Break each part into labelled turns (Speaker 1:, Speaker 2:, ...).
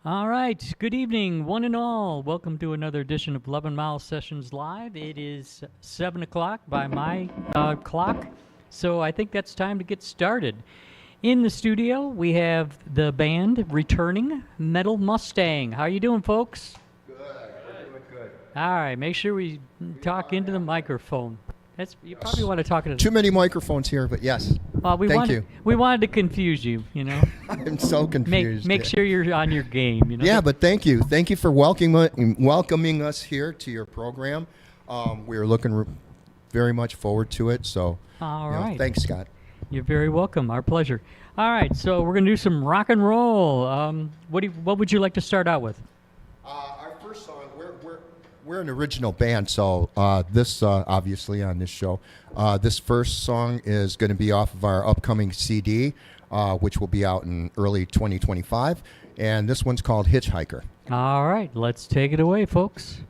Speaker 1: All right. Good evening, one and all. Welcome to another edition of 11 Mile Sessions Live. It is 7 o'clock by my clock, so I think that's time to get started. In the studio, we have the band returning, Metal Mustang. How you doing, folks?
Speaker 2: Good. We're doing good.
Speaker 1: All right. Make sure we talk into the microphone. You probably want to talk into
Speaker 2: Too many microphones here, but yes. Thank you.
Speaker 1: We wanted to confuse you, you know.
Speaker 2: I'm so confused.
Speaker 1: Make sure you're on your game, you know.
Speaker 2: Yeah, but thank you. Thank you for welcoming us here to your program. We're looking very much forward to it. So,
Speaker 1: All right.
Speaker 2: Thanks, Scott.
Speaker 1: You're very welcome. Our pleasure. All right, so we're going to do some rock and roll. What would you like to start out with?
Speaker 2: Our first song, we're an original band, so this obviously on this show, this first song is going to be off of our upcoming CD, which will be out in early 2025, and this one's called Hitchhiker.
Speaker 1: All right, let's take it away, folks.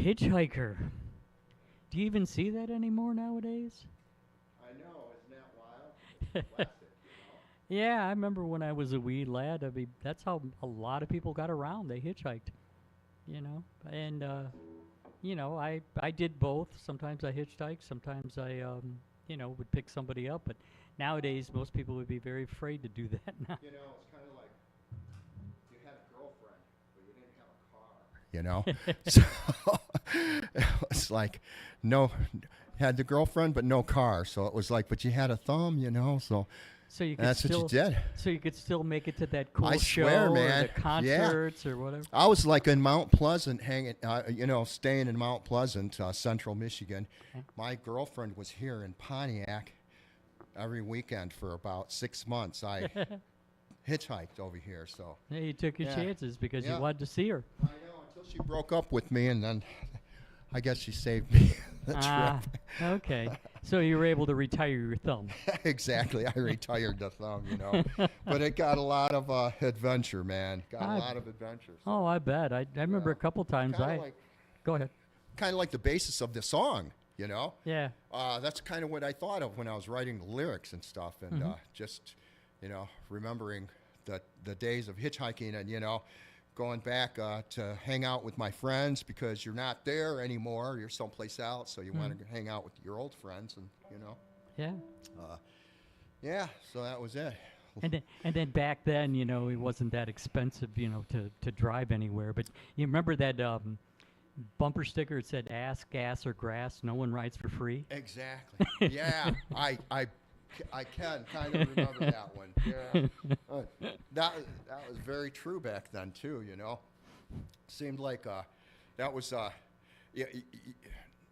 Speaker 1: Hitchhiker. Do you even see that anymore nowadays?
Speaker 2: I know, isn't that wild? Classic,
Speaker 1: Yeah, I remember when I was a wee lad. I mean, that's how a lot of people got around. They hitchhiked, and I did both. Sometimes I hitchhiked. Sometimes I would pick somebody up. But nowadays, most people would be very afraid to do that now.
Speaker 2: It's kind of like you had a girlfriend, but you didn't have a car. So it was like no, had the girlfriend but no car. So it was like, but you had a thumb, so
Speaker 1: So you could
Speaker 2: that's
Speaker 1: still,
Speaker 2: what you did.
Speaker 1: So you could still make it to that cool
Speaker 2: I
Speaker 1: show
Speaker 2: swear,
Speaker 1: or
Speaker 2: man.
Speaker 1: the concerts or whatever.
Speaker 2: I was like in Mount Pleasant, staying in Mount Pleasant, Central Michigan.
Speaker 1: Okay.
Speaker 2: My girlfriend was here in Pontiac every weekend for about 6 months. I hitchhiked over here, so.
Speaker 1: Yeah, you took your
Speaker 2: Yeah.
Speaker 1: chances because you
Speaker 2: Yeah.
Speaker 1: wanted to see her.
Speaker 2: I know, until she broke up with me, and then I guess she saved me the
Speaker 1: Ah,
Speaker 2: trip.
Speaker 1: okay. So you were able to retire your thumb.
Speaker 2: Exactly. I retired the thumb, But it got a lot of adventure, man. Got
Speaker 1: I-
Speaker 2: a lot of adventure. So
Speaker 1: Oh, I bet. I remember a couple times. Go ahead.
Speaker 2: kind of like the basis of the song,
Speaker 1: Yeah.
Speaker 2: That's kind of what I thought of when I was writing the lyrics and stuff, and just, remembering the days of hitchhiking and, going back to hang out with my friends because you're not there anymore. You're someplace else, so you want to hang out with your old friends, and,
Speaker 1: Yeah.
Speaker 2: yeah, so that was it.
Speaker 1: And then back then, it wasn't that expensive, to drive anywhere. But you remember that bumper sticker that said "Ass, Gas, or Grass? No one rides for free."
Speaker 2: Exactly. Yeah, I can kind of remember that one. Yeah, that was very true back then too. Seemed like that was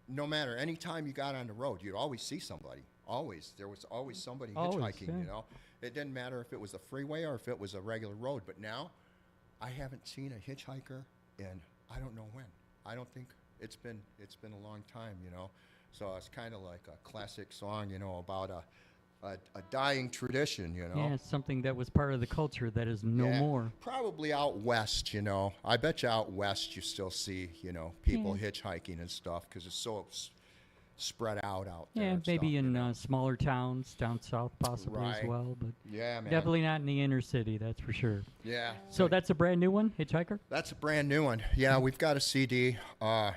Speaker 2: no matter any time you got on the road, you'd always see somebody. Always, there was always somebody
Speaker 1: Always,
Speaker 2: hitchhiking.
Speaker 1: yeah.
Speaker 2: It didn't matter if it was a freeway or if it was a regular road. But now, I haven't seen a hitchhiker in I don't know when. I don't think it's been a long time. So it's kind of like a classic song. About a dying tradition.
Speaker 1: Yeah, it's something that was part of the culture that is no
Speaker 2: Yeah,
Speaker 1: more.
Speaker 2: Probably out west, I bet you out west you still see, people hitchhiking and stuff because it's so spread out there.
Speaker 1: Yeah,
Speaker 2: and
Speaker 1: maybe
Speaker 2: stuff,
Speaker 1: in smaller towns down south possibly as
Speaker 2: Right.
Speaker 1: well, but
Speaker 2: Yeah, man.
Speaker 1: definitely not in the inner city, that's for sure.
Speaker 2: Yeah.
Speaker 1: So that's a brand new one, Hitchhiker?
Speaker 2: That's a brand new one. Yeah, we've got a CD that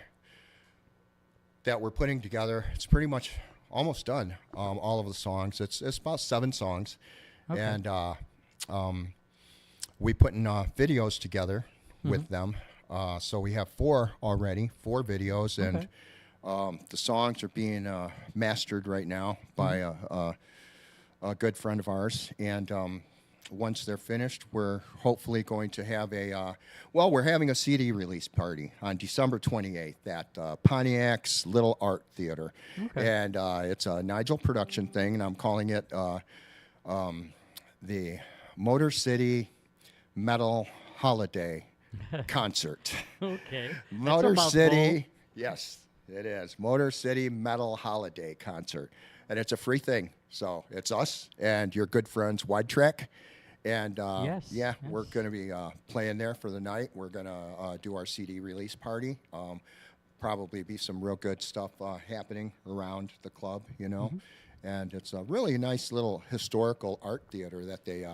Speaker 2: we're putting together. It's pretty much almost done. All of the songs. It's about 7 songs,
Speaker 1: Okay.
Speaker 2: and we putting videos together with them. So we have 4 already, 4 videos,
Speaker 1: Okay.
Speaker 2: and the songs are being mastered right now by a good friend of ours, and once they're finished, we're hopefully going to have we're having a CD release party on December 28th at Pontiac's Little Art Theater.
Speaker 1: Okay.
Speaker 2: And it's a Nigel production thing, and I'm calling it the Motor City Metal Holiday Concert.
Speaker 1: Okay. That's a
Speaker 2: Motor
Speaker 1: mouthful.
Speaker 2: City, yes, it is. Motor City Metal Holiday Concert. And it's a free thing. So it's us and your good friends, Wide Trek. And
Speaker 1: Yes,
Speaker 2: we're
Speaker 1: yes.
Speaker 2: going to be playing there for the night. We're going to do our CD release party. Probably be some real good stuff happening around the club,
Speaker 1: Mm-hmm.
Speaker 2: And it's a really nice little historical art theater that they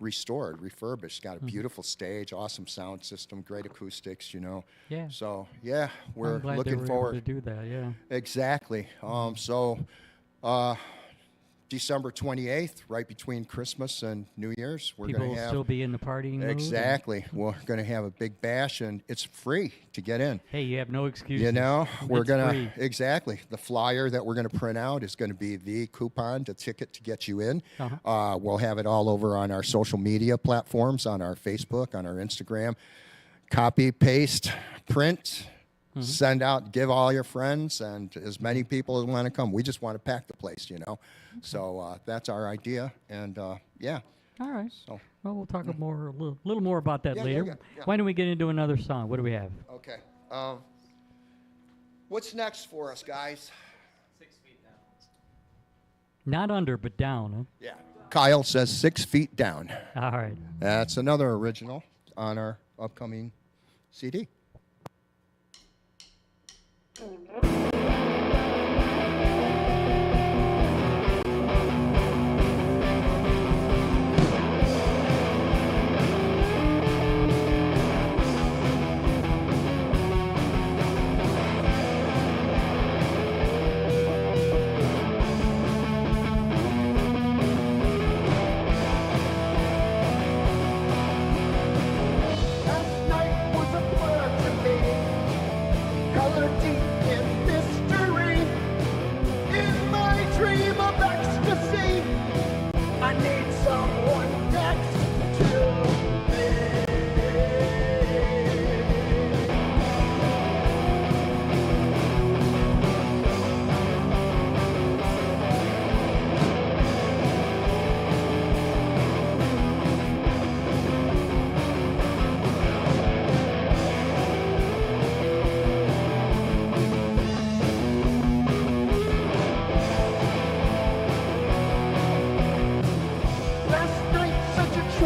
Speaker 2: restored, refurbished. Got a beautiful stage, awesome sound system, great acoustics,
Speaker 1: Yeah.
Speaker 2: So, yeah, we're
Speaker 1: I'm glad they
Speaker 2: looking
Speaker 1: were
Speaker 2: forward.
Speaker 1: able to do that, yeah.
Speaker 2: Exactly. December 28th, right between Christmas and New Year's, we're
Speaker 1: People
Speaker 2: going
Speaker 1: will
Speaker 2: to have.
Speaker 1: still be in the partying mood.
Speaker 2: Exactly. We're going to have a big bash, and it's free to get in.
Speaker 1: Hey, you have no excuses.
Speaker 2: We're
Speaker 1: It's
Speaker 2: going to,
Speaker 1: free.
Speaker 2: exactly. The flyer that we're going to print out is going to be the coupon, the ticket to get you in.
Speaker 1: Uh-huh.
Speaker 2: We'll have it all over on our social media platforms, on our Facebook, on our Instagram. Copy, paste, print,
Speaker 1: Mm-hmm.
Speaker 2: send out, give all your friends and as many people as want to come. We just want to pack the place, So that's our idea. And yeah.
Speaker 1: All right.
Speaker 2: So,
Speaker 1: Well, we'll talk a little more about that
Speaker 2: Yeah,
Speaker 1: later.
Speaker 2: yeah.
Speaker 1: Why don't we get into another song? What do we have?
Speaker 2: okay. What's next for us, guys?
Speaker 1: Not under, but down, huh?
Speaker 2: Yeah. Kyle says 6 feet down.
Speaker 1: All right.
Speaker 2: That's another original on our upcoming CD.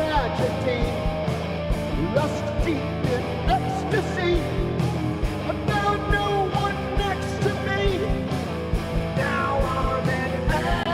Speaker 3: tragedy, lost deep in ecstasy. I found no one next to me. Now I'm in agony.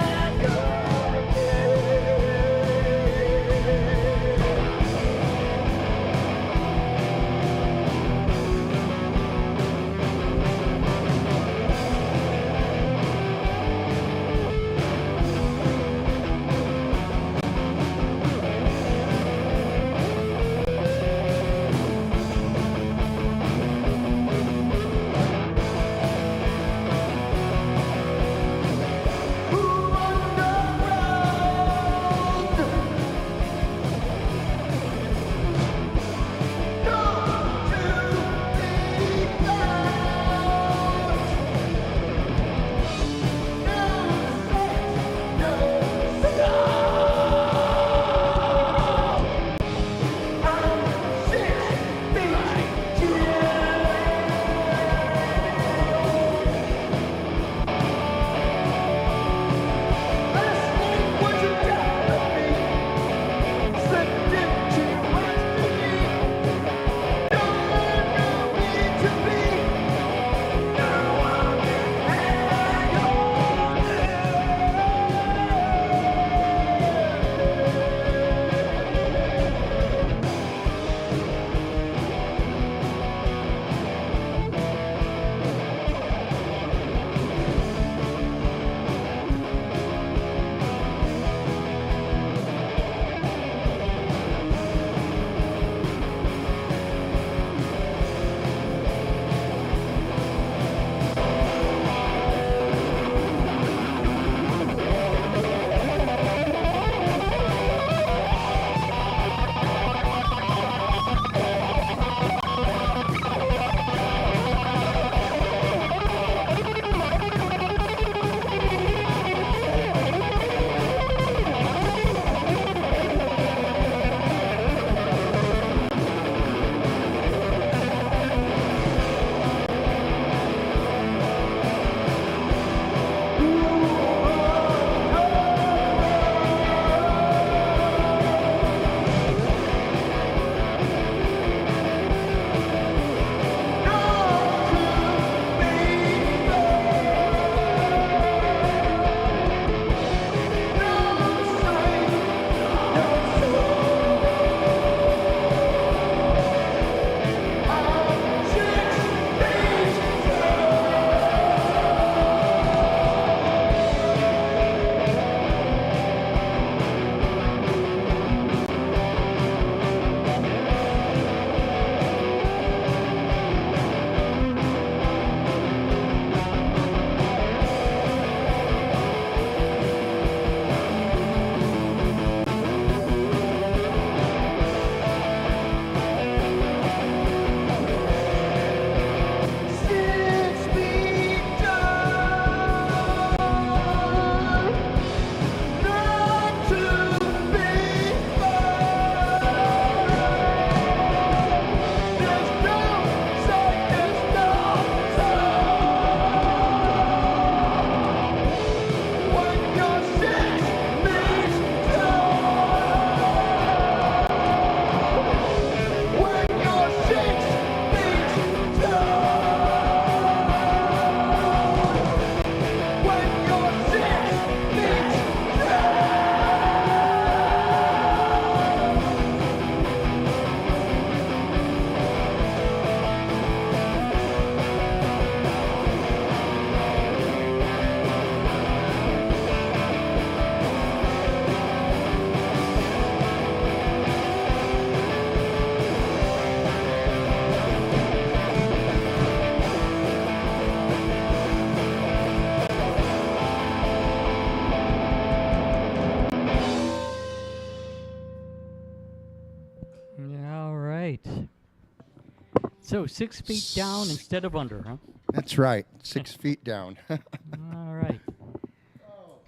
Speaker 1: So 6 feet down instead of under, huh?
Speaker 2: That's right. 6 feet down.
Speaker 1: All right.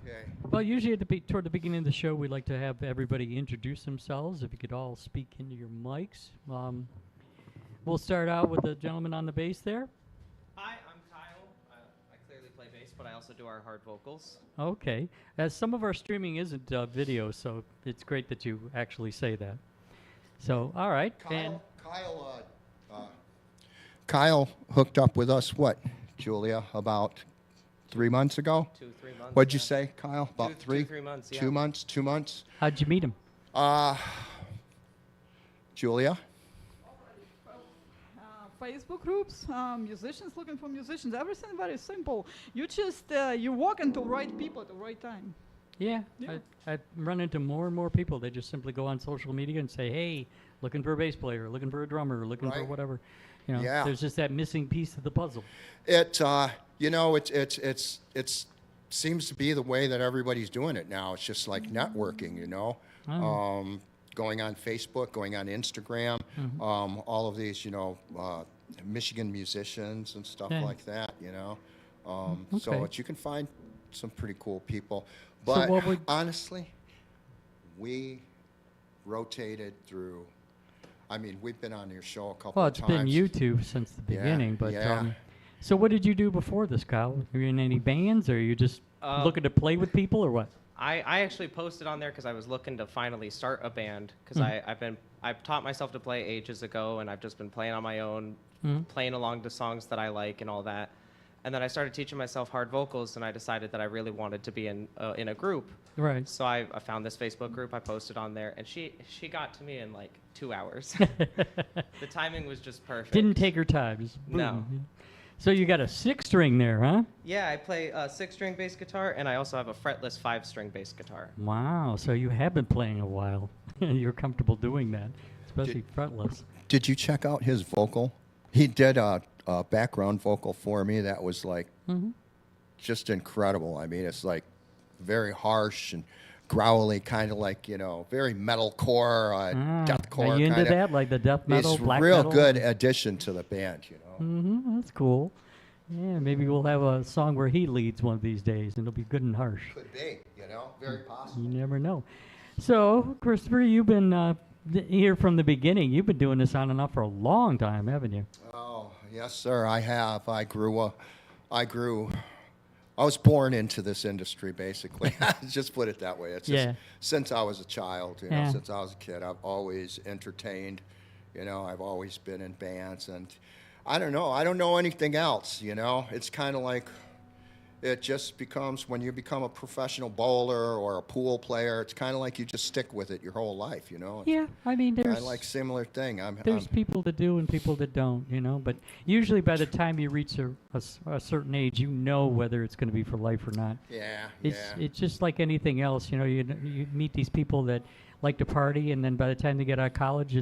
Speaker 2: Okay.
Speaker 1: Well, usually toward the beginning of the show, we like to have everybody introduce themselves. If you could all speak into your mics. We'll start out with the gentleman on the bass there.
Speaker 4: Hi, I'm Kyle. I clearly play bass, but I also do our hard vocals.
Speaker 1: Okay. Some of our streaming isn't video, so it's great that you actually say that. So, all right. And
Speaker 2: Kyle hooked up with us, what, Julia, about 3 months ago?
Speaker 4: 2-3 months.
Speaker 2: What'd you
Speaker 4: yeah.
Speaker 2: say, Kyle? About
Speaker 4: Two-
Speaker 2: three?
Speaker 4: 3 months, yeah.
Speaker 2: 2 months? 2 months?
Speaker 1: how'd you meet him?
Speaker 2: Julia?
Speaker 5: Facebook groups, musicians looking for musicians. Everything very simple. You just you walk into right people at the right time.
Speaker 1: Yeah,
Speaker 5: Yeah.
Speaker 1: I run into more and more people. They just simply go on social media and say, "Hey, looking for a bass player, looking for a drummer, looking for
Speaker 2: Right.
Speaker 1: whatever." You know,
Speaker 2: Yeah.
Speaker 1: there's just that missing piece of the puzzle.
Speaker 2: It it's seems to be the way that everybody's doing it now. It's just like networking, you know.
Speaker 1: Oh.
Speaker 2: Going on Facebook, going on Instagram, all of these, Michigan musicians and stuff
Speaker 1: Yeah.
Speaker 2: like that, you know. So
Speaker 1: Okay.
Speaker 2: you can find some pretty cool people.
Speaker 1: So
Speaker 2: But
Speaker 1: what would-
Speaker 2: honestly, we rotated through. I mean, we've been on your show a couple
Speaker 1: Well,
Speaker 2: of
Speaker 1: it's
Speaker 2: times.
Speaker 1: been you two since the
Speaker 2: Yeah,
Speaker 1: beginning, but
Speaker 2: yeah.
Speaker 1: so what did you do before this, Kyle? Were you in any bands, or are you just looking to play with people, or what?
Speaker 4: I actually posted on there because I was looking to finally start a band because I've taught myself to play ages ago, and I've just been playing on my own, playing along to songs that I like and all that. And then I started teaching myself hard vocals, and I decided that I really wanted to be in a group.
Speaker 1: Right.
Speaker 4: So I found this Facebook group. I posted on there, and she got to me in like 2 hours. The timing was just perfect.
Speaker 1: Didn't take her time. Just
Speaker 4: No.
Speaker 1: boom. So you got a 6-string there, huh?
Speaker 4: Yeah, I play a 6-string bass guitar, and I also have a fretless 5-string bass guitar.
Speaker 1: Wow. So you have been playing a while. You're comfortable doing that, especially fretless.
Speaker 2: Did you check out his vocal? He did a background vocal for me that was like just incredible. I mean, it's like very harsh and growly, kind of like, very metalcore, deathcore.
Speaker 1: Are you into
Speaker 2: kinda.
Speaker 1: that, like the death metal,
Speaker 2: It's
Speaker 1: black
Speaker 2: real
Speaker 1: metal?
Speaker 2: good addition to the band,
Speaker 1: That's cool. Yeah, maybe we'll have a song where he leads one of these days, and it'll be good and harsh.
Speaker 2: Could be, very possible.
Speaker 1: You never know. So, Christopher, you've been here from the beginning. You've been doing this on and off for a long time, haven't you?
Speaker 2: Oh, yes, sir. I have. I was born into this industry, basically. Just put it that way. It's
Speaker 1: Yeah.
Speaker 2: just since I was a child,
Speaker 1: Yeah.
Speaker 2: since I was a kid, I've always entertained. I've always been in bands, and I don't know anything else. It's kind of like it just becomes when you become a professional bowler or a pool player. It's kind of like you just stick with it your whole life.
Speaker 1: Yeah, I mean,
Speaker 2: I
Speaker 1: there's
Speaker 2: like similar thing.
Speaker 1: there's people that do and people that don't, But usually, by the time you reach a certain age, you know whether it's going to be for life or not.
Speaker 2: yeah,
Speaker 1: It's just like anything else, you meet these people that like to party, and then by the time they get out of college,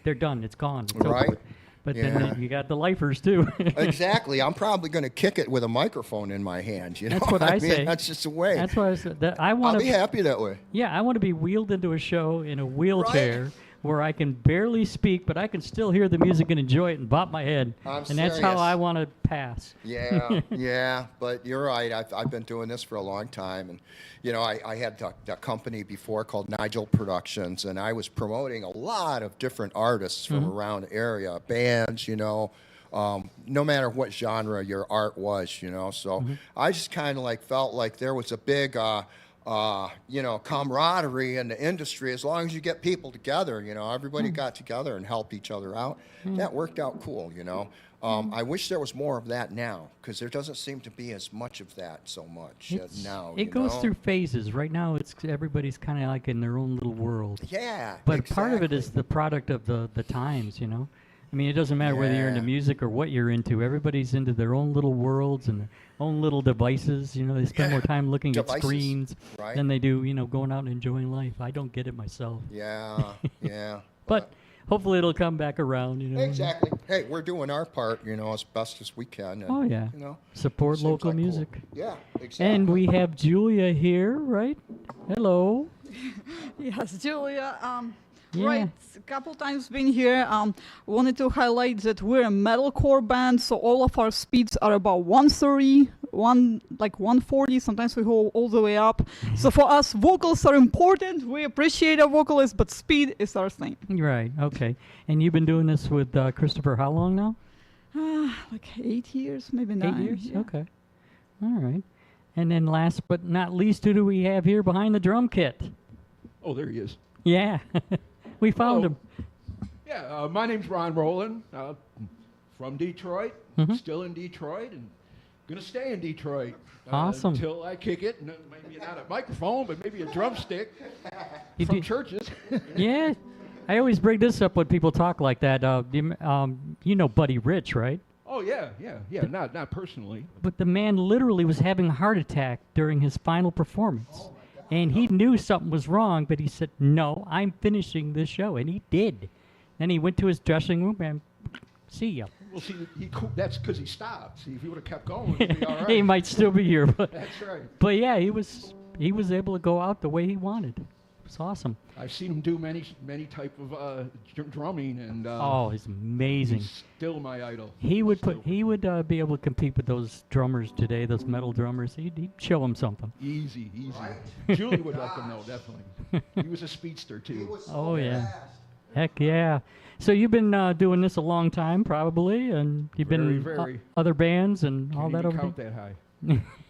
Speaker 1: they're done. It's gone. It's over
Speaker 2: Right.
Speaker 1: with. But
Speaker 2: Yeah.
Speaker 1: then you got the lifers too.
Speaker 2: Exactly. I'm probably going to kick it with a microphone in my hand.
Speaker 1: That's what I
Speaker 2: mean,
Speaker 1: say.
Speaker 2: That's just the way.
Speaker 1: That's why I said that I
Speaker 2: I'll
Speaker 1: want
Speaker 2: be
Speaker 1: to.
Speaker 2: happy that way.
Speaker 1: Yeah, I want to be wheeled into a show in a wheelchair where I can barely speak, but I can still hear the music and enjoy it and bop my head.
Speaker 2: I'm
Speaker 1: and that's how
Speaker 2: serious.
Speaker 1: I want to pass.
Speaker 2: Yeah, yeah. But you're right. I've been doing this for a long time, and I had the company before called Nigel Productions, and I was promoting a lot of different artists from around the area, bands. No matter what genre your art was, So I just kind of felt like there was a big. Camaraderie in the industry. As long as you get people together, everybody got together and helped each other out. That worked out cool, I wish there was more of that now, because there doesn't seem to be as much of that so much now.
Speaker 1: It goes through phases. Right now, everybody's kind of like in their own little world.
Speaker 2: Yeah,
Speaker 1: But part of it is
Speaker 2: exactly.
Speaker 1: the product of the times, I mean, it doesn't matter whether you're into
Speaker 2: Yeah.
Speaker 1: music or what you're into. Everybody's into their own little worlds and their own little devices. They spend more time looking
Speaker 2: Devices,
Speaker 1: at screens
Speaker 2: right.
Speaker 1: than they do, going out and enjoying life. I don't get it myself.
Speaker 2: Yeah, yeah.
Speaker 1: But hopefully it'll come back around,
Speaker 2: Exactly. Hey, we're doing our part, as best as we can. And,
Speaker 1: Oh, yeah. Support
Speaker 2: seems
Speaker 1: local
Speaker 2: like cool.
Speaker 1: music.
Speaker 2: Yeah, exactly.
Speaker 1: And we have Julia here, right? Hello.
Speaker 5: Yes, Julia.
Speaker 1: Yeah.
Speaker 5: Right, a couple times been here. Wanted to highlight that we're a metalcore band, so all of our speeds are about 130, 140. Sometimes we go all the way up. So for us, vocals are important. We appreciate our vocalists, but speed is our thing.
Speaker 1: Right, okay. And you've been doing this with Christopher how long now?
Speaker 5: Like 8 years, maybe 9.
Speaker 1: 8 years?
Speaker 5: yeah.
Speaker 1: Okay. All right. And then last but not least, who do we have here behind the drum kit?
Speaker 6: Oh, there he is.
Speaker 1: Yeah, we found him.
Speaker 6: Yeah, my name's Ron Rowland, from Detroit,
Speaker 1: Mhm.
Speaker 6: still in Detroit, and gonna stay in Detroit.
Speaker 1: Awesome.
Speaker 6: Until I kick it, and maybe not a microphone, but maybe a drumstick
Speaker 1: You
Speaker 6: from
Speaker 1: did-
Speaker 6: churches.
Speaker 1: Yeah, I always bring this up when people talk like that. You know Buddy Rich, right?
Speaker 6: Oh yeah. Not personally.
Speaker 1: But the man literally was having a heart attack during his final performance. And he knew something was wrong, but he said, "No, I'm finishing this show." And he did. Then he went to his dressing room and see ya.
Speaker 6: Well, see, that's because he stopped. See, if he would have kept going, he'd be all right.
Speaker 1: He might still be here, but
Speaker 6: That's right.
Speaker 1: yeah, he was able to go out the way he wanted. It was awesome.
Speaker 6: I've seen him do many type of drumming, and
Speaker 1: Oh, it's amazing.
Speaker 6: he's still my idol.
Speaker 1: He would
Speaker 6: Still.
Speaker 1: be able to compete with those drummers today, those metal drummers. He'd show them something.
Speaker 6: Easy. Julie would like him know, definitely. He was a speedster too.
Speaker 1: Oh yeah, heck yeah. So you've been doing this a long time, probably, and you've been in
Speaker 6: Very.
Speaker 1: other bands and all
Speaker 6: Can't
Speaker 1: that
Speaker 6: even
Speaker 1: over
Speaker 6: count
Speaker 1: there.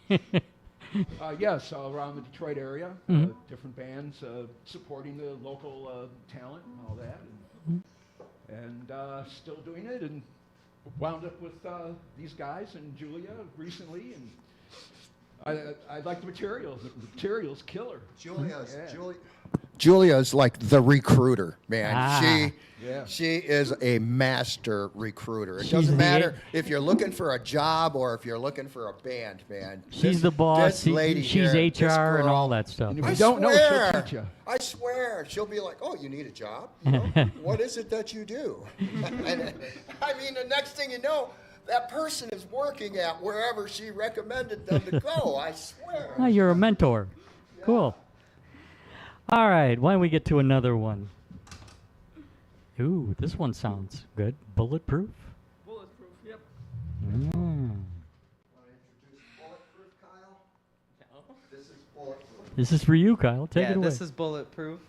Speaker 6: that high. Yes, around the Detroit area,
Speaker 1: Mhm.
Speaker 6: different bands supporting the local talent and all that, and still doing it, and wound up with these guys and Julia recently, and I like the materials. The materials killer.
Speaker 2: Julia's
Speaker 6: Yeah.
Speaker 2: Julia's like the recruiter, man.
Speaker 1: Ah.
Speaker 6: Yeah.
Speaker 2: She is a master recruiter. It
Speaker 1: She's
Speaker 2: doesn't
Speaker 1: the
Speaker 2: matter if you're looking for a job or if you're looking for a band, man.
Speaker 1: She's the boss.
Speaker 2: This lady
Speaker 1: She's
Speaker 2: here, this
Speaker 1: HR and
Speaker 2: girl,
Speaker 1: all that stuff.
Speaker 6: And if
Speaker 2: I
Speaker 6: you don't know, she'll
Speaker 2: swear,
Speaker 6: teach you.
Speaker 2: I swear, she'll be like, "Oh, you need a job? You know? What is it that you do?" And, I mean, the next thing you know, that person is working at wherever she recommended them to go. I swear.
Speaker 1: Ah, you're a mentor. Cool. All right, why don't we get to another one? Ooh, this one sounds good. Bulletproof.
Speaker 5: Bulletproof, yep.
Speaker 1: Mm.
Speaker 2: This is bulletproof.
Speaker 1: This is for you, Kyle. Take
Speaker 4: yeah,
Speaker 1: it away.
Speaker 4: this is Bulletproof.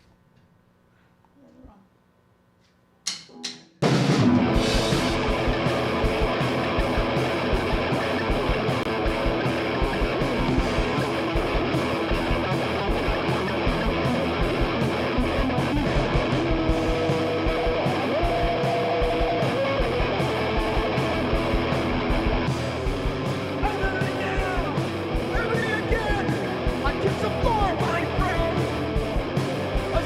Speaker 3: I kiss the floor, my friend. A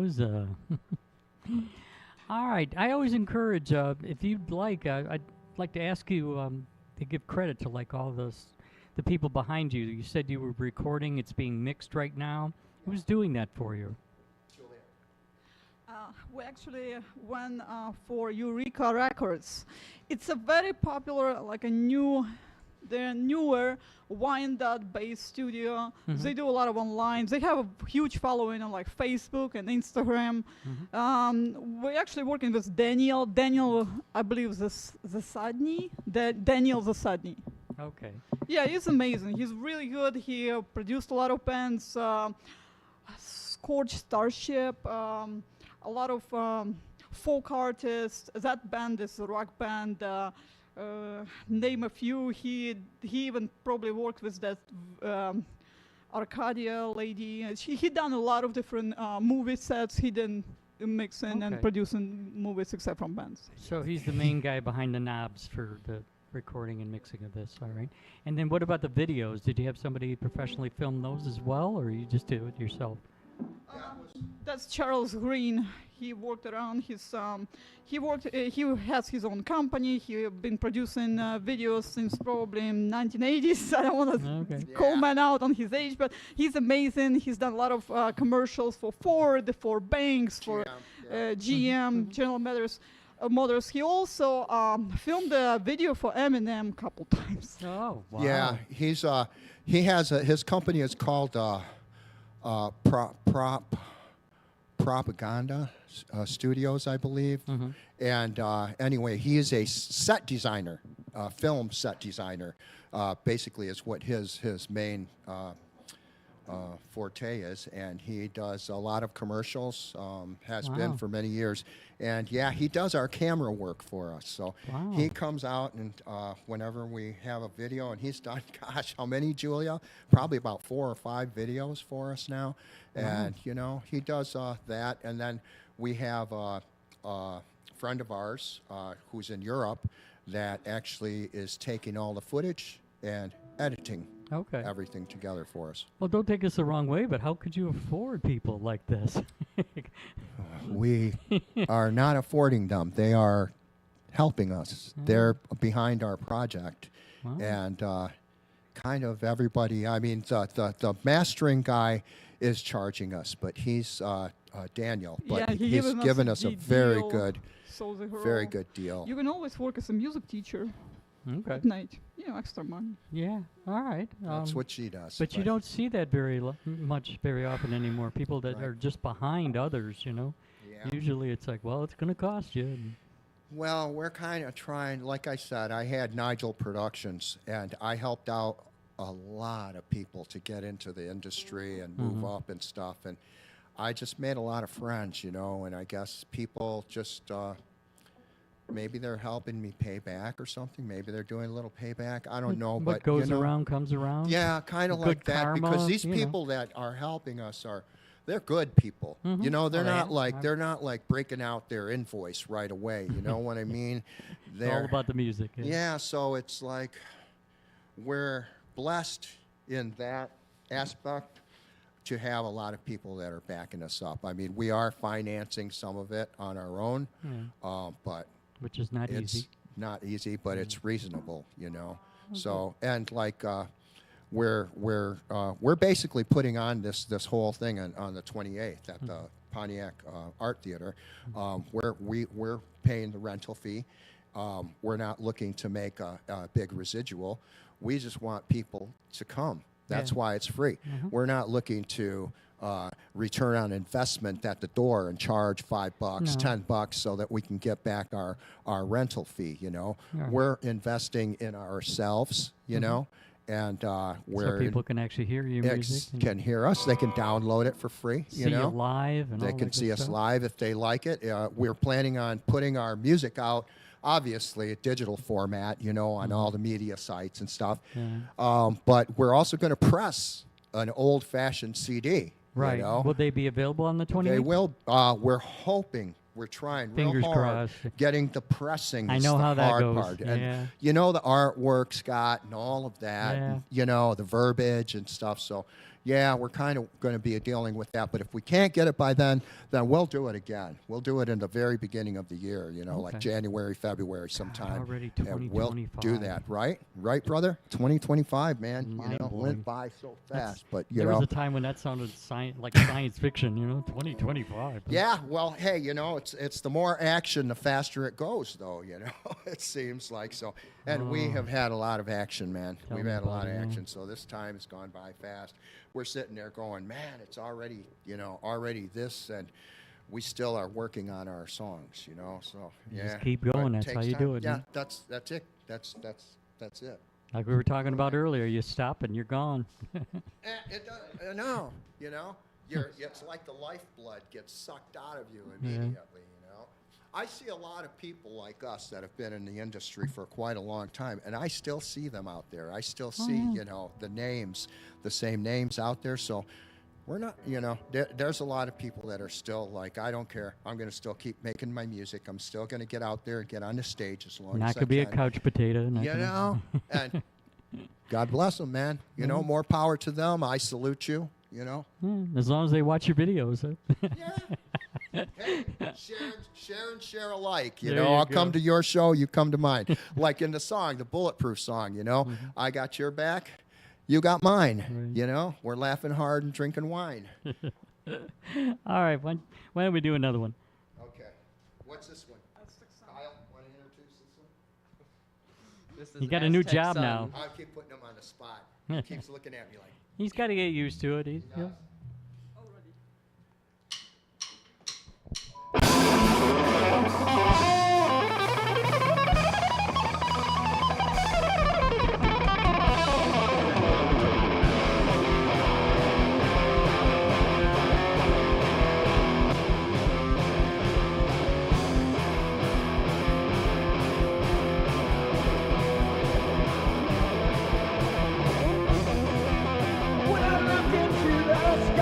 Speaker 1: Yowza. All right. I always encourage, if you'd like, I'd like to ask you to give credit to like all the people behind you. You said you were recording. It's being mixed right now. Who's doing that for you?
Speaker 5: We actually went for Eureka Records. It's a very popular, like a they're newer Wyandotte-based studio. They do a lot of online. They have a huge following on like Facebook and Instagram. We're actually working with Daniel. Daniel, I believe, Zasadny. Daniel Zasadny.
Speaker 1: Okay.
Speaker 5: Yeah, he's amazing. He's really good. He produced a lot of bands. Scorch Starship. A lot of folk artists. That band is a rock band. Name a few. He even probably worked with that Arcadia lady. He done a lot of different movie sets. He didn't mixing and
Speaker 1: Okay.
Speaker 5: producing movies except from bands.
Speaker 1: So he's the main guy behind the knobs for the recording and mixing of this. All right. And then what about the videos? Did you have somebody professionally film those as well, or you just do it yourself?
Speaker 5: That's Charles Green. He worked around his. He has his own company. He been producing videos since probably in 1980s. I don't want to
Speaker 1: Okay.
Speaker 5: call man out on his age, but he's amazing. He's done a lot of commercials for Ford, for Banks, for GM, General Motors. He also filmed a video for Eminem a couple times.
Speaker 1: Oh, wow.
Speaker 2: Yeah, he has his company is called Propaganda Studios, I believe. And anyway, he is a set designer, film set designer. Basically, is what his main forte is, and he does a lot of commercials. Has been
Speaker 1: Wow.
Speaker 2: for many years, and yeah, he does our camera work for us. So
Speaker 1: Wow.
Speaker 2: he comes out and whenever we have a video, and he's done, gosh, how many, Julia? Probably about 4 or 5 videos for us now, and you know, he does that, and then we have a friend of ours who's in Europe that actually is taking all the footage and editing
Speaker 1: Okay.
Speaker 2: everything together for us.
Speaker 1: Well, don't take us the wrong way, but how could you afford people like this?
Speaker 2: We are not affording them. They are helping us. They're behind our project.
Speaker 1: Wow.
Speaker 2: And kind of everybody, I mean, the mastering guy is charging us, but he's Daniel. But
Speaker 5: Yeah, he
Speaker 2: he's
Speaker 5: given us
Speaker 2: given
Speaker 5: a
Speaker 2: us a
Speaker 5: deal.
Speaker 2: very good,
Speaker 5: So the
Speaker 2: very
Speaker 5: whole-
Speaker 2: good deal.
Speaker 5: You can always work as a music teacher
Speaker 1: Okay.
Speaker 5: at night. You know, extra money.
Speaker 1: Yeah. All right.
Speaker 2: That's what she does.
Speaker 1: But you don't see that much very often anymore. People that
Speaker 2: Right.
Speaker 1: are just behind others, you know.
Speaker 2: Yeah.
Speaker 1: Usually it's like, well, it's going to cost you.
Speaker 2: Well, we're kind of trying, like I said, I had Nigel Productions, and I helped out a lot of people to get into the industry and move up and stuff. And I just made a lot of friends, you know, and I guess people just, maybe they're helping me pay back or something. Maybe they're doing a little payback. I don't know.
Speaker 1: What
Speaker 2: But
Speaker 1: goes
Speaker 2: you know,
Speaker 1: around comes around.
Speaker 2: yeah, kind of
Speaker 1: Good
Speaker 2: like that,
Speaker 1: karma,
Speaker 2: because these
Speaker 1: you know.
Speaker 2: people that are helping us they're good people. You know, they're
Speaker 1: Oh, yeah.
Speaker 2: not like they're not like breaking out their invoice right away. You know what I mean?
Speaker 1: It's all about the music.
Speaker 2: Yeah, so it's like we're blessed in that aspect to have a lot of people that are backing us up. I mean, we are financing some of it on our own, but
Speaker 1: Which is not
Speaker 2: it's
Speaker 1: easy.
Speaker 2: not easy, but it's reasonable, you know. So and like we're basically putting on this whole thing on the 28th at the Pontiac Art Theater. We're paying the rental fee. We're not looking to make a big residual. We just want people to come. That's
Speaker 1: Yeah.
Speaker 2: why it's free. We're not looking to return on investment at the door and charge $5,
Speaker 1: No.
Speaker 2: $10 so that we can get back our rental fee. You know,
Speaker 1: Yeah.
Speaker 2: we're investing in ourselves. You know, and
Speaker 1: So
Speaker 2: we're
Speaker 1: people can actually hear your music. and
Speaker 2: can hear us. They can download it for free.
Speaker 1: see
Speaker 2: You know,
Speaker 1: live. And
Speaker 2: they
Speaker 1: all
Speaker 2: can
Speaker 1: that
Speaker 2: see
Speaker 1: good
Speaker 2: us
Speaker 1: stuff.
Speaker 2: live if they like it. We're planning on putting our music out, obviously, a digital format, you know, on all the media sites and stuff.
Speaker 1: Yeah.
Speaker 2: But we're also going to press an old-fashioned CD.
Speaker 1: Right.
Speaker 2: You know?
Speaker 1: Will they be available on the 28th?
Speaker 2: They will. We're hoping we're trying
Speaker 1: Fingers
Speaker 2: real hard.
Speaker 1: crossed.
Speaker 2: Getting the pressing
Speaker 1: I
Speaker 2: is
Speaker 1: know
Speaker 2: the
Speaker 1: how that
Speaker 2: hard
Speaker 1: goes,
Speaker 2: part.
Speaker 1: yeah.
Speaker 2: And you know the artwork, Scott, and all of that.
Speaker 1: Yeah.
Speaker 2: And, you know the verbiage and stuff. So yeah, we're kind of going to be dealing with that. But if we can't get it by then we'll do it again. We'll do it in the very beginning of the year. You know, like
Speaker 1: Okay.
Speaker 2: January, February, sometime.
Speaker 1: Already
Speaker 2: And we'll do
Speaker 1: 2025.
Speaker 2: that, right? Right, brother. 2025, man. You know,
Speaker 1: Mind-blowing.
Speaker 2: went by so fast. But you
Speaker 1: There
Speaker 2: know,
Speaker 1: was a time when that sounded like science fiction, 2025.
Speaker 2: yeah, well, hey, you know, it's the more action, the faster it goes, though. You know, it seems like so. And we have had a lot of action, man.
Speaker 1: Tell
Speaker 2: We've
Speaker 1: me
Speaker 2: had a
Speaker 1: about
Speaker 2: lot of
Speaker 1: it, yeah.
Speaker 2: action. So this time has gone by fast. We're sitting there going, man, it's already, already this, and we still are working on our songs, So
Speaker 1: You
Speaker 2: yeah,
Speaker 1: just keep
Speaker 2: but
Speaker 1: going, that's
Speaker 2: takes
Speaker 1: how you
Speaker 2: time.
Speaker 1: do it,
Speaker 2: Yeah,
Speaker 1: man.
Speaker 2: that's it. That's it.
Speaker 1: Like we were talking about earlier, you stop and you're gone.
Speaker 2: It does. No, it's like the lifeblood gets sucked out of you immediately. I see a lot of people like us that have been in the industry for quite a long time, and I still see them out there. I still see, the names, the same names out there. So we're not, there's a lot of people that are still like, I don't care. I'm going to still keep making my music. I'm still going to get out there and get on the stage as long
Speaker 1: Not
Speaker 2: as I
Speaker 1: gonna be a
Speaker 2: can.
Speaker 1: couch potato. Not gonna-
Speaker 2: And God bless them, man. More power to them. I salute you.
Speaker 1: As long as they watch your videos. Huh?
Speaker 2: Yeah. Hey, share alike.
Speaker 1: There you
Speaker 2: I'll
Speaker 1: go.
Speaker 2: come to your show, you come to mine. Like in the song, the Bulletproof song,
Speaker 1: Mm-hmm.
Speaker 2: I got your back, you got mine.
Speaker 1: Right.
Speaker 2: We're laughing hard and drinking wine.
Speaker 1: All right, why don't we do another one?
Speaker 2: Okay. What's this one? Kyle, want to introduce this one?
Speaker 4: This is
Speaker 1: You got a new
Speaker 4: Aztec
Speaker 1: job
Speaker 4: Sun.
Speaker 1: now.
Speaker 2: I keep putting him on the spot. He keeps looking at me like,
Speaker 1: He's got to get used to it.
Speaker 2: does.
Speaker 3: When I look into the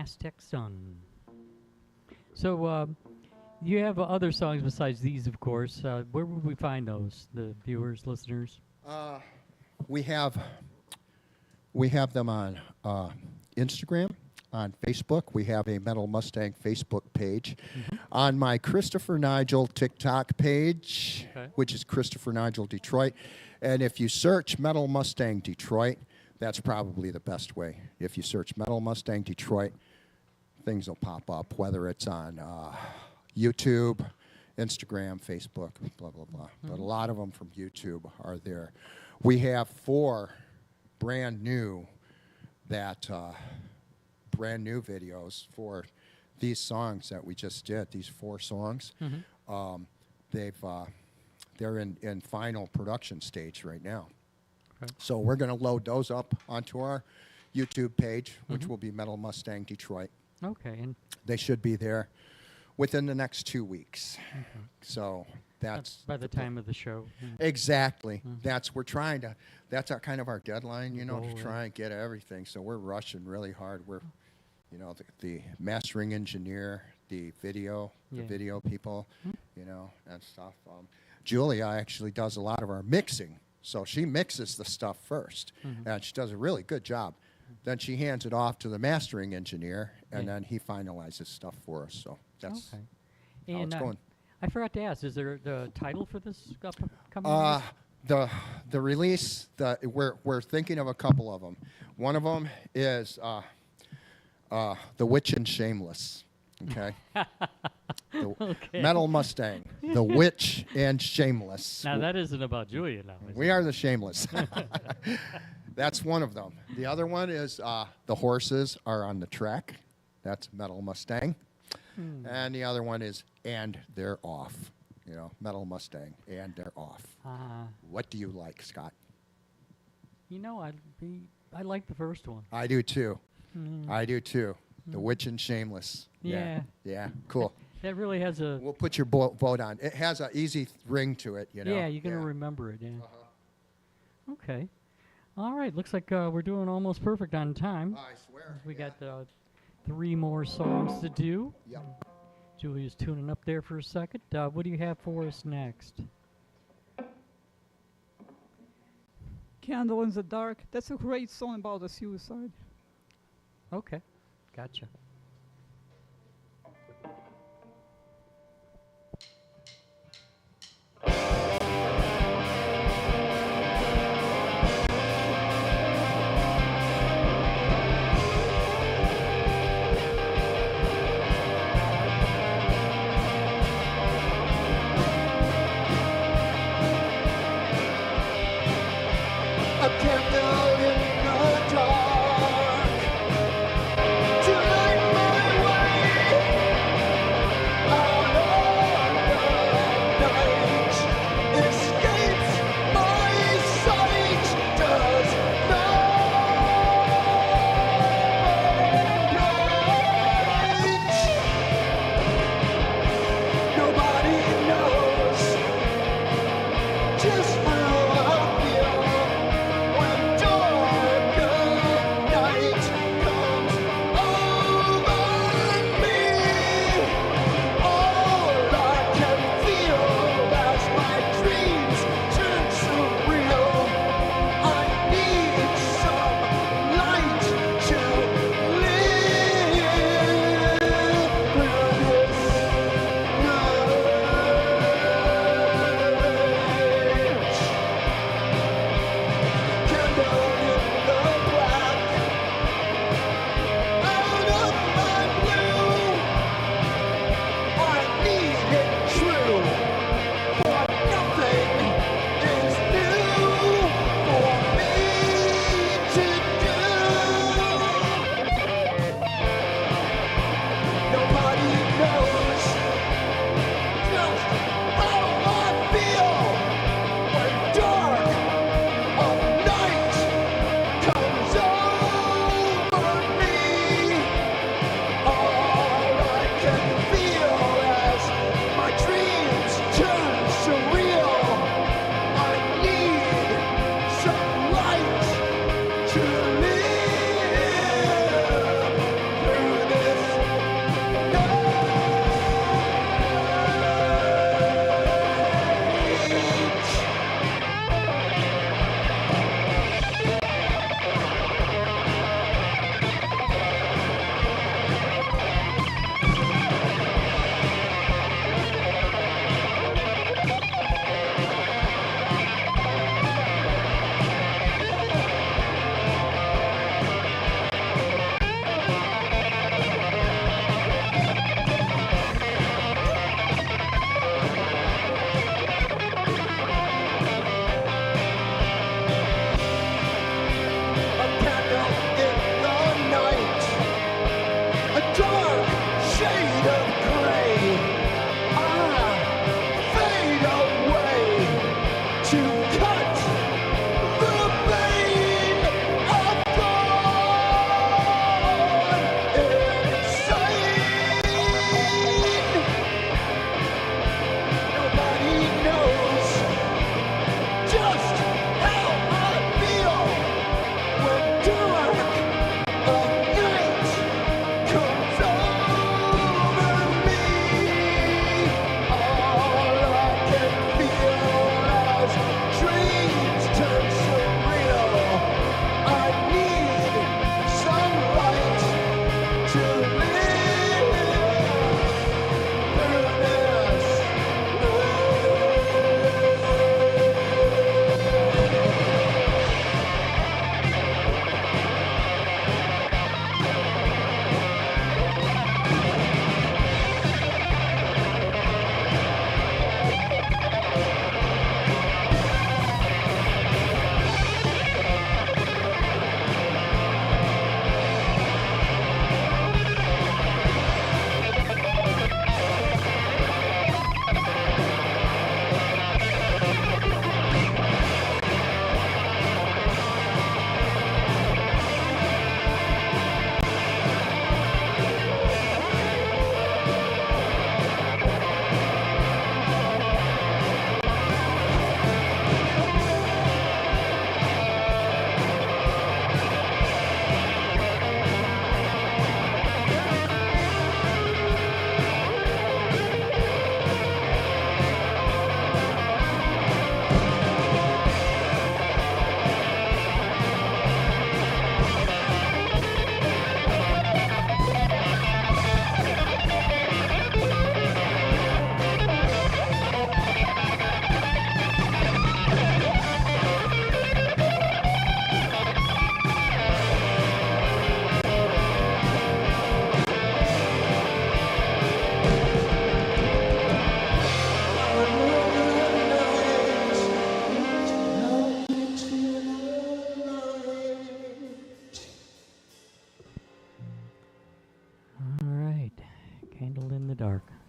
Speaker 1: Aztec Sun. So, you have other songs besides these, of course. Where would we find those, the viewers, listeners?
Speaker 2: We have them on Instagram, on Facebook. We have a Metal Mustang Facebook page. On my Christopher Nigel TikTok page,
Speaker 1: Okay.
Speaker 2: which is Christopher Nigel Detroit. And if you search Metal Mustang Detroit, that's probably the best way. If you search Metal Mustang Detroit, things will pop up, whether it's on YouTube, Instagram, Facebook, blah, blah, blah. But a lot of them from YouTube are there. We have 4 brand new videos for these songs that we just did, these 4 songs. They're in final production stage right now.
Speaker 1: Okay.
Speaker 2: So we're going to load those up onto our YouTube page, which will be Metal Mustang Detroit.
Speaker 1: Okay, and
Speaker 2: They should be there within the next 2 weeks. So that's
Speaker 1: by the time of the show.
Speaker 2: exactly. That's our kind of our deadline, you know,
Speaker 1: Goal,
Speaker 2: to
Speaker 1: yeah.
Speaker 2: try and get everything. So we're rushing really hard. We're, you know, the mastering engineer, the
Speaker 1: Yeah.
Speaker 2: video people, you know, and stuff. Julia actually does a lot of our mixing. So she mixes the stuff first, and she does a really good job. Then she hands it off to the mastering engineer, and
Speaker 1: Yeah.
Speaker 2: then he finalizes stuff for us. So that's
Speaker 1: Okay.
Speaker 2: how it's going.
Speaker 1: I forgot to ask, is there the title for this upcoming
Speaker 2: The release, we're thinking of a couple of them. One of them is The Witch and Shameless. Okay.
Speaker 1: Okay.
Speaker 2: Metal Mustang, The Witch and Shameless.
Speaker 1: Now, that isn't about Julia now, is
Speaker 2: We
Speaker 1: it?
Speaker 2: are the Shameless. That's one of them. The other one is The Horses Are on the Track. That's Metal Mustang. And the other one is And They're Off. You know, Metal Mustang, And They're Off. What do you like, Scott?
Speaker 1: You know, I like the first one.
Speaker 2: I do too. I do too. The Witch and Shameless.
Speaker 1: Yeah.
Speaker 2: Yeah, cool.
Speaker 1: That really has a...
Speaker 2: We'll put your vote on. It has an easy ring to it, you know.
Speaker 1: Yeah, you're going to remember it, yeah. Okay. All right, looks like we're doing almost perfect on time.
Speaker 2: I swear.
Speaker 1: We got 3 more songs to do.
Speaker 2: Yep.
Speaker 1: Julia's tuning up there for a second. What do you have for us next?
Speaker 5: Candle in the Dark. That's a great song about the suicide.
Speaker 1: Okay, gotcha.
Speaker 3: A candle in the dark to light my way out of the night. Escapes my sight, does not right. Nobody knows just how I feel when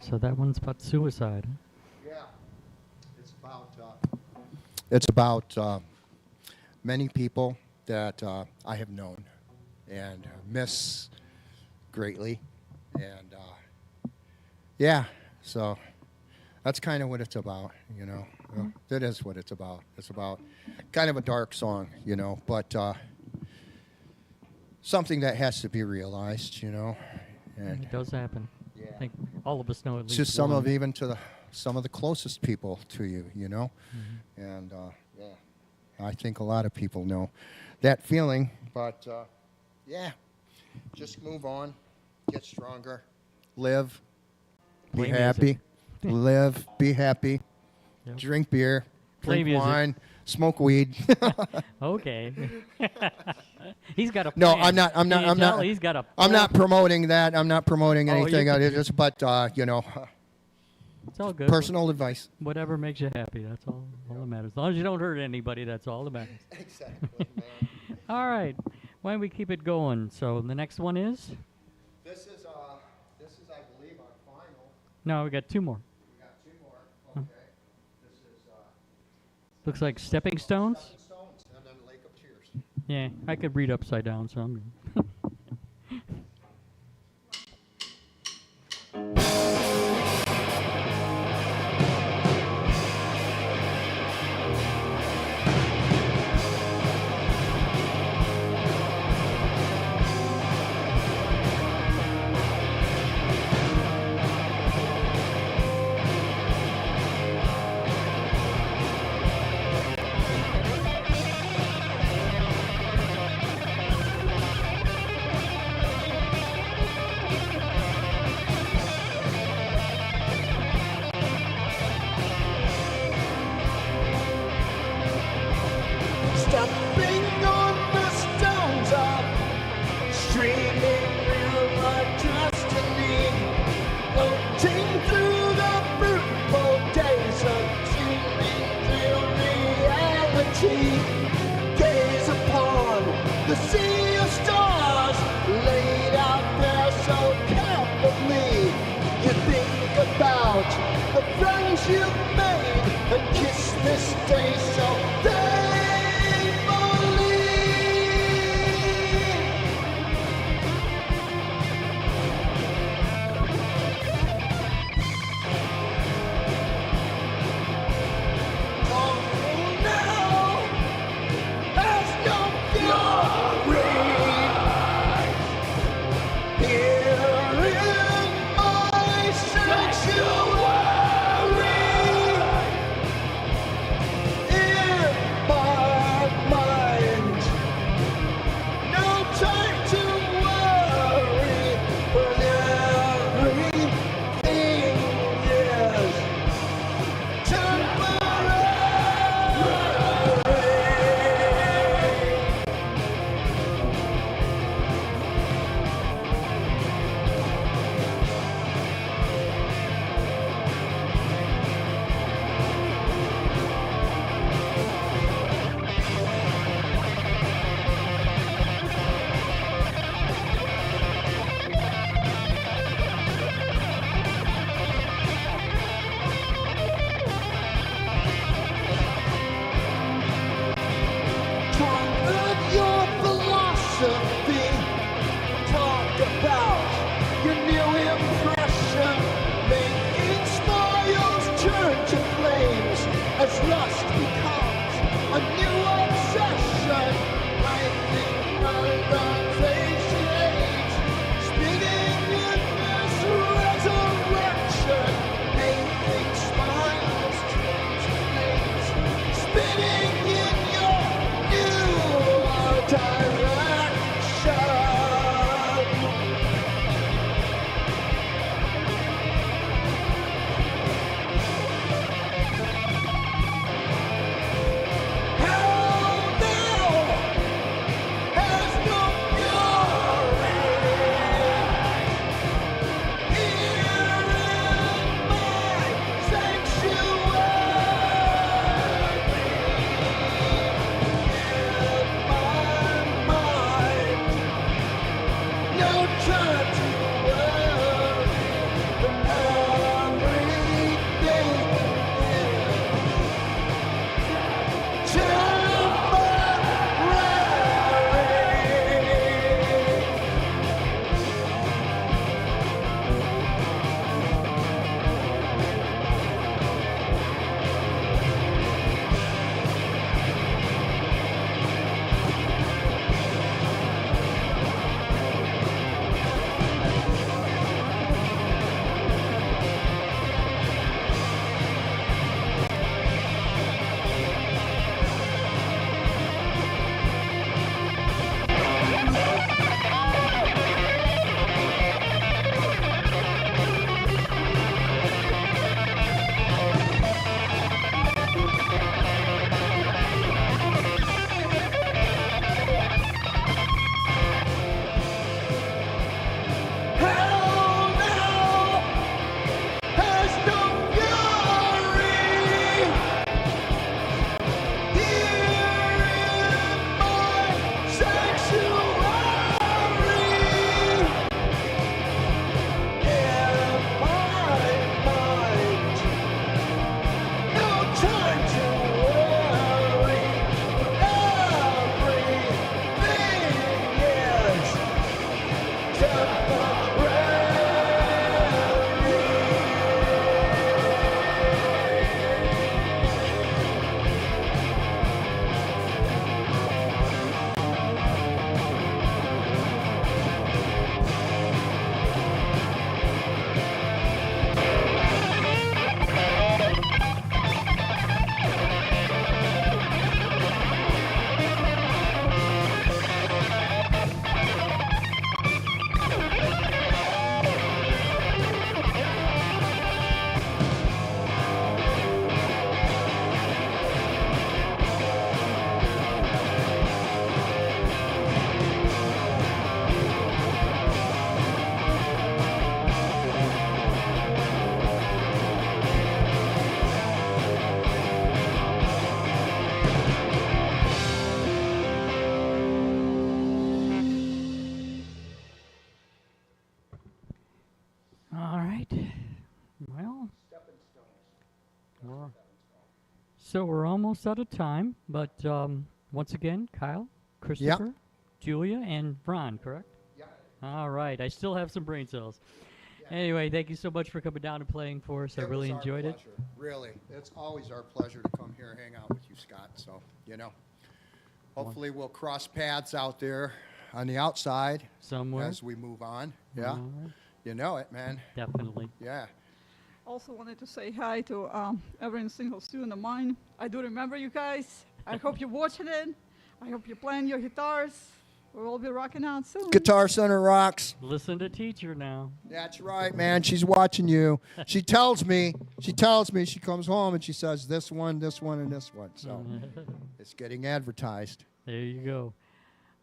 Speaker 1: So that one's about suicide. Huh?
Speaker 2: Yeah, it's about many people that I have known and miss greatly, and yeah, so that's kind of what it's about, you know. That is what it's about. It's about kind of a dark song, you know, but something that has to be realized, you know, and
Speaker 1: It does happen.
Speaker 2: Yeah.
Speaker 1: I think all of us know at least
Speaker 2: to some
Speaker 1: one.
Speaker 2: of even to some of the closest people to you, you know, and yeah, I think a lot of people know that feeling. But yeah, just move on, get stronger, live, be
Speaker 1: Play
Speaker 2: happy, live, be happy,
Speaker 1: Yep.
Speaker 2: drink beer,
Speaker 1: Play
Speaker 2: drink
Speaker 1: music.
Speaker 2: wine, smoke weed.
Speaker 1: Okay. He's got a
Speaker 2: No,
Speaker 1: plan.
Speaker 2: I'm not- I'm not-
Speaker 1: Can you
Speaker 2: I'm
Speaker 1: tell?
Speaker 2: not-
Speaker 1: He's got a
Speaker 2: I'm not
Speaker 1: plan.
Speaker 2: promoting that. I'm not promoting
Speaker 1: Oh, you
Speaker 2: anything.
Speaker 1: can-
Speaker 2: It's just, but you know,
Speaker 1: It's all good.
Speaker 2: personal advice.
Speaker 1: Whatever makes you happy. That's all that matters. As long as you don't hurt anybody, that's all that matters.
Speaker 2: Exactly, man.
Speaker 1: All right. Why don't we keep it going? So the next one is?
Speaker 2: This is, I believe, our final.
Speaker 1: No, we got two more.
Speaker 2: We got two more. Okay. This is
Speaker 1: Looks like Stepping Stones.
Speaker 2: Seven Stones and then Lake of Tears.
Speaker 1: Yeah, I could read upside down, so I'm good.
Speaker 3: Stepping on the stones of streaming river destiny, floating through the fruitful days of dreaming real reality. Gaze upon the sea of stars laid out there so carefully. You think about the friends you've made and kiss this day so thankfully. Oh, now there's no fury here in my sanctuary. In my mind, no time to worry, but everything is temporary. Convert your philosophy. Talk about your new impression. Making smiles turn to flames as lust becomes a new obsession. Lightning motivation age, spinning in this resurrection. Making smiles turn to flames, spinning in your new direction. Hell now has no fury. Here in my sanctuary. In my
Speaker 1: So we're almost out of time, but once again, Kyle, Christopher, Julia, and Ron, correct?
Speaker 2: Yeah.
Speaker 1: All right. I still have some brain cells. Anyway, thank you so much for coming down and playing for us. I really enjoyed it.
Speaker 2: Really, it's always our pleasure to come here and hang out with you, Scott. So, hopefully we'll cross paths out there on the outside
Speaker 1: Somewhere.
Speaker 2: as we move on. Yeah.
Speaker 1: All right.
Speaker 2: You know it, man.
Speaker 1: Definitely.
Speaker 2: Yeah.
Speaker 5: Also wanted to say hi to every single student of mine. I do remember you guys. I hope you're watching it. I hope you're playing your guitars. We'll all be rocking out soon.
Speaker 2: Guitar Center rocks.
Speaker 1: Listen to teacher now.
Speaker 2: That's right, man. She's watching you. She tells me, she comes home and she says this one, and this one. So it's getting advertised.
Speaker 1: There you go.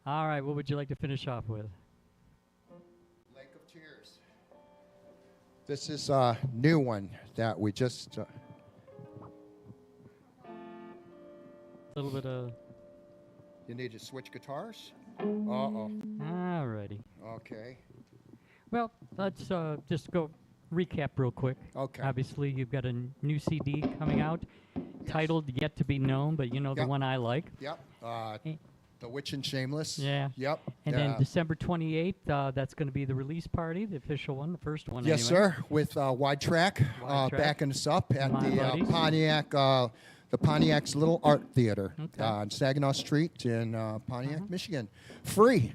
Speaker 1: All right. What would you like to finish off with?
Speaker 2: Lake of Tears. This is a new one that we just.
Speaker 1: A little bit of.
Speaker 2: You need to switch guitars? Uh-oh.
Speaker 1: All righty.
Speaker 2: Okay.
Speaker 1: Well, let's just go recap real quick.
Speaker 2: Okay.
Speaker 1: Obviously, you've got a new CD coming out titled Yet to Be Known, but you know the
Speaker 2: Yep.
Speaker 1: one I like.
Speaker 2: Yep.
Speaker 1: Eh.
Speaker 2: The Witch and Shameless.
Speaker 1: Yeah.
Speaker 2: Yep.
Speaker 1: And then December 28th, that's going to be the release party, the official one, the first one.
Speaker 2: Yes,
Speaker 1: anyway.
Speaker 2: sir. With Wide Track,
Speaker 1: Wide Track.
Speaker 2: backing us up at
Speaker 1: My
Speaker 2: the
Speaker 1: buddies.
Speaker 2: Pontiac, the Pontiac's Little Art Theater
Speaker 1: Okay.
Speaker 2: on Saginaw Street in Pontiac, Michigan. Free,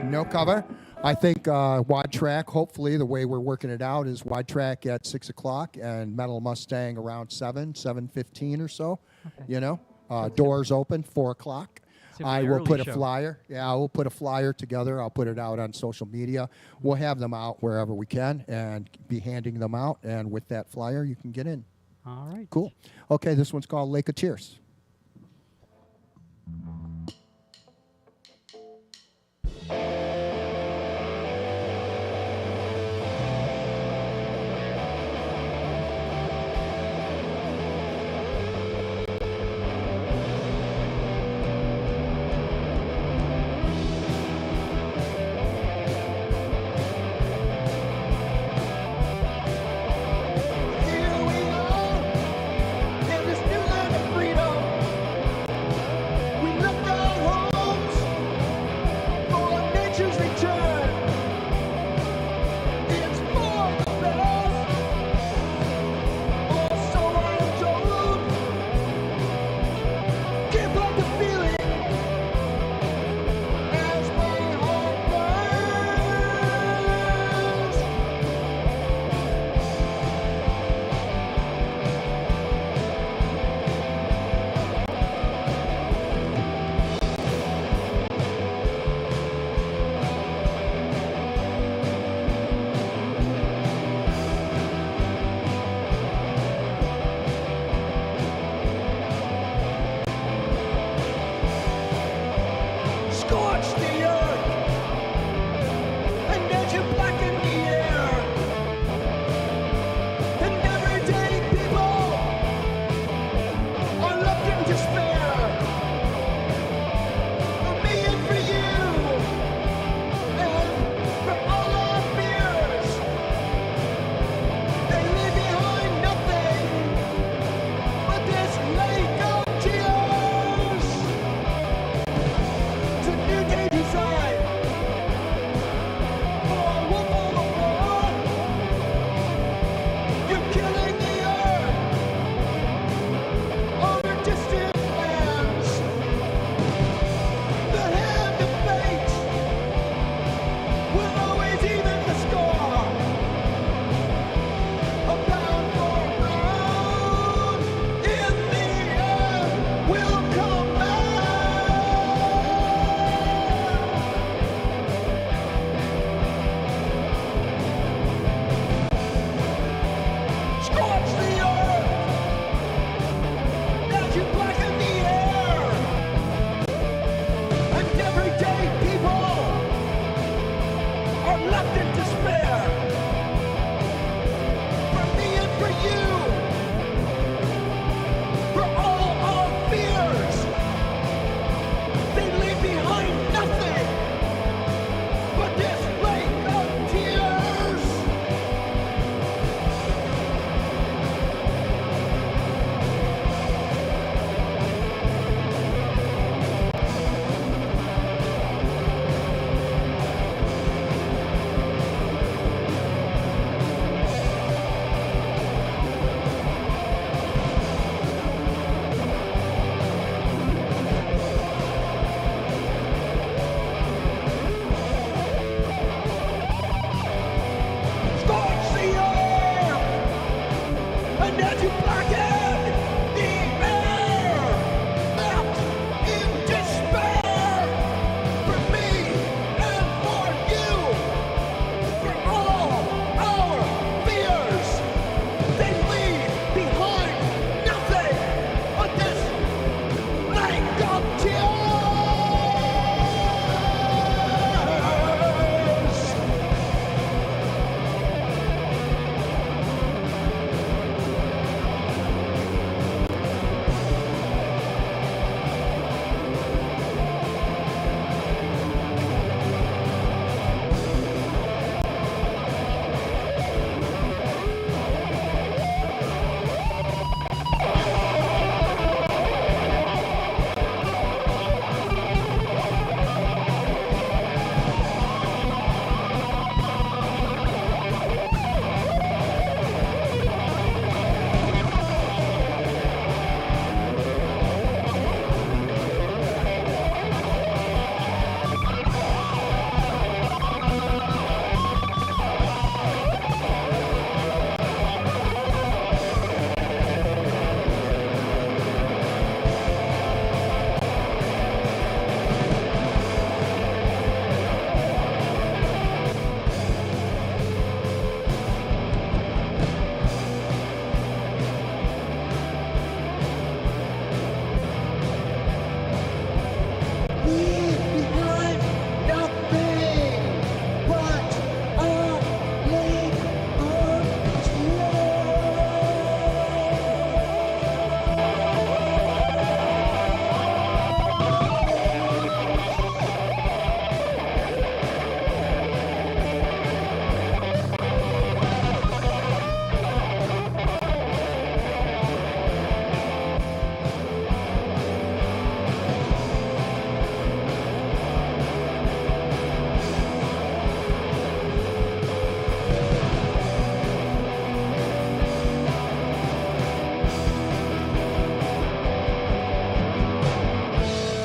Speaker 2: no cover. I think Wide Track, hopefully the way we're working it out is Wide Track at 6 o'clock and Metal Mustang around 7:15 or so.
Speaker 1: Okay.
Speaker 2: Doors open 4 o'clock.
Speaker 1: It's gonna
Speaker 2: I
Speaker 1: be an
Speaker 2: will
Speaker 1: early
Speaker 2: put a
Speaker 1: show.
Speaker 2: flyer. Yeah, we'll put a flyer together. I'll put it out on social media. We'll have them out wherever we can and be handing them out. And with that flyer, you can get in.
Speaker 1: All right.
Speaker 2: Cool. Okay, this one's called Lake of Tears.